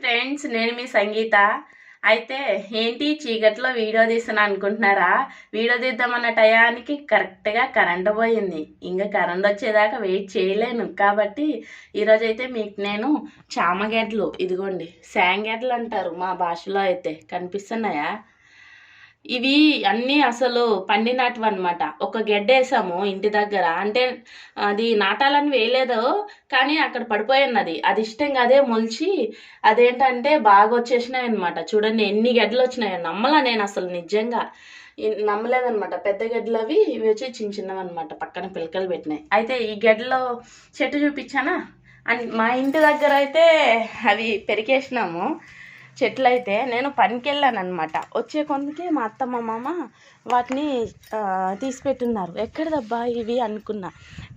Friends, నేను మీ సంగీత. అయితే ఏంటి చీకట్లో వీడియో తీస్తున్నా అనుకుంటున్నారా? వీడియో తీద్దామన్న టయానికి కరెక్ట్గా కరెంట్ పోయింది. ఇంకా కరెంట్ వచ్చేదాకా వెయిట్ చేయలేను కాబట్టి ఈరోజైతే మీకు నేను చామగడ్డలు, ఇదిగోండి శాంగడ్డలు అంటారు మా భాషలో, అయితే కనిపిస్తున్నాయా? ఇవి అన్నీ అసలు పండినట్టు అనమాట. ఒక గెడ్డ వేసాము ఇంటి దగ్గర, అంటే అది నాటాలని వేయలేదు, కానీ అక్కడ పడిపోయినది. అది ఇష్టంగా అదే మొలిచి అదేంటంటే బాగా వచ్చేసినాయి అనమాట. చూడండి ఎన్ని గెడ్డలు వచ్చినాయో, నమ్మలా నేను అసలు నిజంగా నమ్మలేదనమాట. పెద్ద గెడ్డలు అవి, ఇవి వచ్చి చిన్న చిన్నవి అనమాట, పక్కన పిలకలు పెట్టినాయి. అయితే ఈ గెడ్డలో చెట్టు చూపించానా, అండ్ మా ఇంటి దగ్గర అయితే అవి పెరికేసినాము. చెట్లు అయితే నేను పనికి వెళ్ళాను అనమాట. వచ్చే కొందుకే మా అత్త మా మామ వాటిని తీసిపెట్టున్నారు. ఎక్కడదబ్బా ఇవి అనుకున్నా,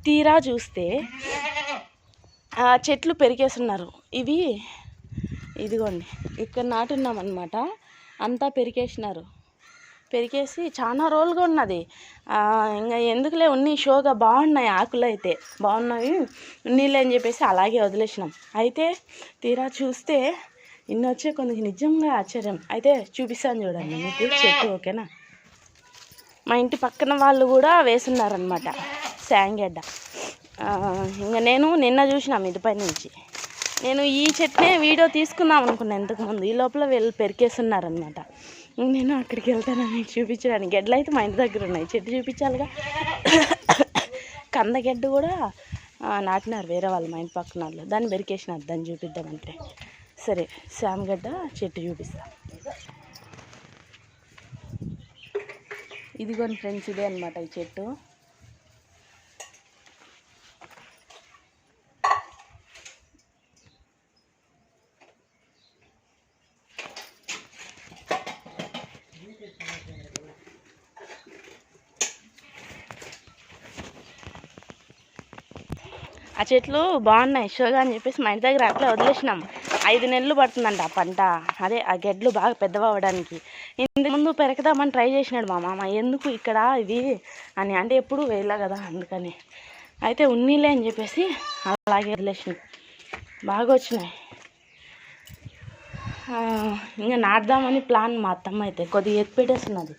తీరా చూస్తే చెట్లు పెరికేస్తున్నారు. ఇవి ఇదిగోండి ఇక్కడ నాటున్నామన్నమాట. అంతా పెరికేసినారు. పెరికేసి చాలా రోజులుగా ఉన్నది. ఇంకా ఎందుకులే ఉన్ని షోగా బాగున్నాయి, ఆకులు అయితే బాగున్నాయి, నీళ్ళు అని చెప్పేసి అలాగే వదిలేసినాం. అయితే తీరా చూస్తే ఇన్ని వచ్చే కొందరికి నిజంగా ఆశ్చర్యం. అయితే చూపిస్తాను చూడండి మీకు చెట్టు, ఓకేనా? మా ఇంటి పక్కన వాళ్ళు కూడా వేస్తున్నారనమాట శాంగడ్డ. ఇంకా నేను నిన్న చూసిన మిదిపై నుంచి. నేను ఈ చెట్టునే వీడియో తీసుకుందాం అనుకున్నాను ఇంతకుముందు, ఈ లోపల వీళ్ళు పెరికేస్తున్నారనమాట. నేను అక్కడికి వెళ్తానని చూపించడానికి. గెడ్డలు అయితే మా ఇంటి దగ్గర ఉన్నాయి, చెట్టు చూపించాలిగా. కందగడ్డ కూడా నాటినారు వేరే వాళ్ళు, మా ఇంటి పక్కన వాళ్ళు. దాన్ని పెరికేసినారు, దాన్ని చూపిద్దామంటే. సరే, శామగడ్డ చెట్టు చూపిస్తా. ఇదిగోండి ఫ్రెండ్స్, ఇదే అనమాట ఈ చెట్టు. ఆ చెట్లు బాగున్నాయి షోగా అని చెప్పేసి మా ఇంటి దగ్గర అట్లా వదిలేసినాం. 5 నెలలు పడుతుందంట ఆ పంట, అదే ఆ గెడ్లు బాగా పెద్దవడానికి. ఇంతకు ముందు పెరకదామని ట్రై చేసినాడు మా మామ, ఎందుకు ఇక్కడ ఇవి అని, అంటే ఎప్పుడు వేయలే కదా అందుకని. అయితే ఉన్నీలే అని చెప్పేసి అలాగే వదిలేసినాం. బాగా వచ్చినాయి. ఇంకా నాటుదామని ప్లాన్ మా అత్తమ్మ అయితే కొద్దిగా ఎత్తి పెట్టేస్తున్నది.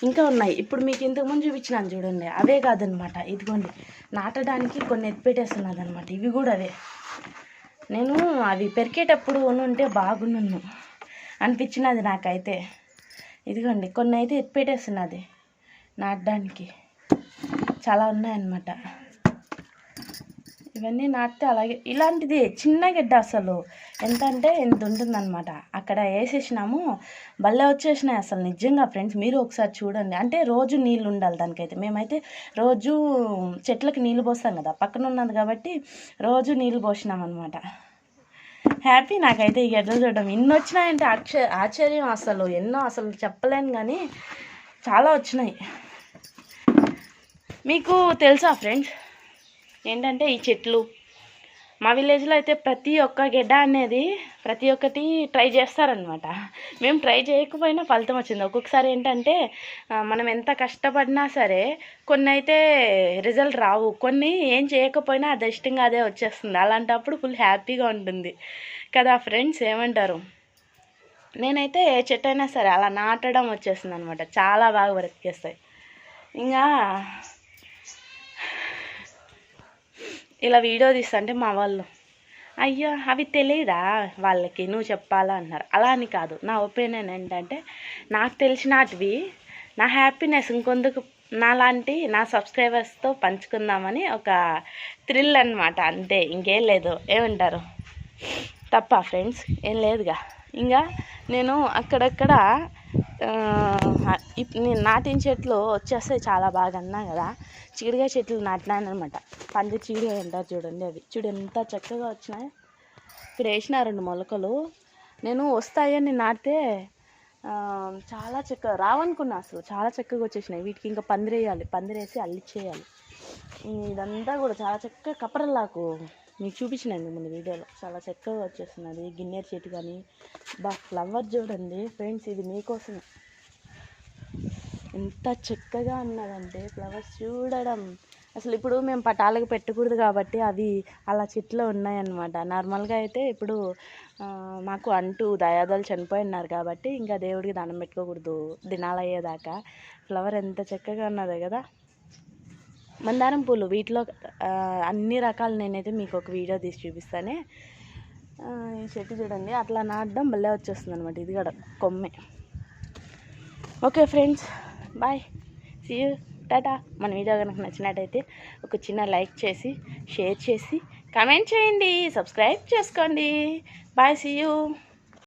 ఇంకా ఉన్నాయి, ఇప్పుడు మీకు ఇంతకుముందు చూపించినాను చూడండి, అవే కాదనమాట. ఇదిగోండి నాటడానికి కొన్ని ఎత్తిపెట్టేస్తున్నది అనమాట. ఇవి కూడా అవే. నేను అవి పెరికేటప్పుడు ఉంటే బాగున్నాను అనిపించినది నాకైతే. ఇదిగోండి కొన్ని అయితే ఎత్తిపెట్టేస్తున్నది నాటడానికి, చాలా ఉన్నాయన్నమాట. ఇవన్నీ నాటితే అలాగే, ఇలాంటిది చిన్న గడ్డ అసలు ఎంత అంటే ఎంత ఉంటుందన్నమాట. అక్కడ వేసేసినాము, భలే వచ్చేసినాయి అసలు నిజంగా ఫ్రెండ్స్. మీరు ఒకసారి చూడండి. అంటే రోజు నీళ్ళు ఉండాలి దానికైతే. మేమైతే రోజు చెట్లకు నీళ్ళు పోస్తాం కదా, పక్కన ఉన్నది కాబట్టి రోజు నీళ్ళు పోసినాం అనమాట. హ్యాపీ నాకైతే ఈ గడ్డలు చూడడం. ఇన్ని వచ్చినాయంటే ఆశ్చర్యం అసలు, ఎన్నో అసలు చెప్పలేను కానీ చాలా వచ్చినాయి. మీకు తెలుసా ఫ్రెండ్స్ ఏంటంటే ఈ చెట్లు మా విలేజ్లో అయితే ప్రతి ఒక్క గెడ్డ అనేది ప్రతి ఒక్కటి ట్రై చేస్తారనమాట. మేము ట్రై చేయకపోయినా ఫలితం వచ్చింది. ఒక్కొక్కసారి ఏంటంటే మనం ఎంత కష్టపడినా సరే కొన్ని అయితే రిజల్ట్ రావు, కొన్ని ఏం చేయకపోయినా అది ఇష్టంగా అదే వచ్చేస్తుంది. అలాంటప్పుడు ఫుల్ హ్యాపీగా ఉంటుంది కదా ఫ్రెండ్స్, ఏమంటారు? నేనైతే ఏ చెట్టు అయినా సరే అలా నాటడం వచ్చేస్తుంది అనమాట, చాలా బాగా బ్రతికేస్తాయి. ఇంకా ఇలా వీడియో తీస్తుంటే మా వాళ్ళు, అయ్యో అవి తెలియదా వాళ్ళకి, నువ్వు చెప్పాలా అన్నారు. అలా అని కాదు, నా ఒపీనియన్ ఏంటంటే నాకు తెలిసినటివి నా హ్యాపీనెస్ ఇంకొందుకు నాలాంటి నా సబ్స్క్రైబర్స్తో పంచుకుందామని ఒక థ్రిల్ అనమాట, అంతే, ఇంకేం లేదు. ఏమంటారు? తప్ప ఫ్రెండ్స్? ఏం లేదుగా. ఇంకా నేను అక్కడక్కడ నేను నాటిన చెట్లు వచ్చేస్తాయి చాలా బాగా అన్నా కదా. చిగురుగాయ చెట్లు నాటినాను అనమాట. పంది చిగురుగాయ అంటారు చూడండి, అవి చూడు ఎంత చక్కగా వచ్చినాయి. ఇక్కడ వేసిన 2 మొలకలు. నేను వస్తాయని నాటితే చాలా చక్కగా రావనుకున్నా, అసలు చాలా చక్కగా వచ్చేసినాయి. వీటికి ఇంకా పందిరేయాలి, పందిరేసి అల్లిచ్చేయాలి. ఇదంతా కూడా చాలా చక్కగా కపరలాకు మీకు చూపించినాను ముందు వీడియోలో, చాలా చక్కగా వచ్చేస్తున్నది. గిన్నెర చెట్టు కానీ ఫ్లవర్ చూడండి ఫ్రెండ్స్, ఇది మీకోసమే. ఎంత చక్కగా ఉన్నదంటే ఫ్లవర్స్ చూడడం అసలు ఇప్పుడు మేము పటాలకు పెట్టకూడదు కాబట్టి అవి అలా చెట్లు ఉన్నాయన్నమాట. నార్మల్గా అయితే ఇప్పుడు మాకు అంటూ దయాదాలు చనిపోయి ఉన్నారు కాబట్టి ఇంకా దేవుడికి దండం పెట్టుకోకూడదు దినాలు అయ్యేదాకా. ఫ్లవర్ ఎంత చక్కగా ఉన్నదో కదా. మందారం పూలు వీటిలో అన్ని రకాలు నేనైతే మీకు ఒక వీడియో తీసి చూపిస్తానే. ఈ చెట్టు చూడండి అట్లా నాటడం భలే వచ్చేస్తుంది అనమాట. ఇది కూడా కొమ్మే. Okay friends, bye, see you, tata. మన వీడియో కనుక నచ్చినట్టయితే ఒక చిన్న లైక్ చేసి, షేర్ చేసి, కామెంట్ చేయండి, సబ్స్క్రైబ్ చేసుకోండి. Bye, see you.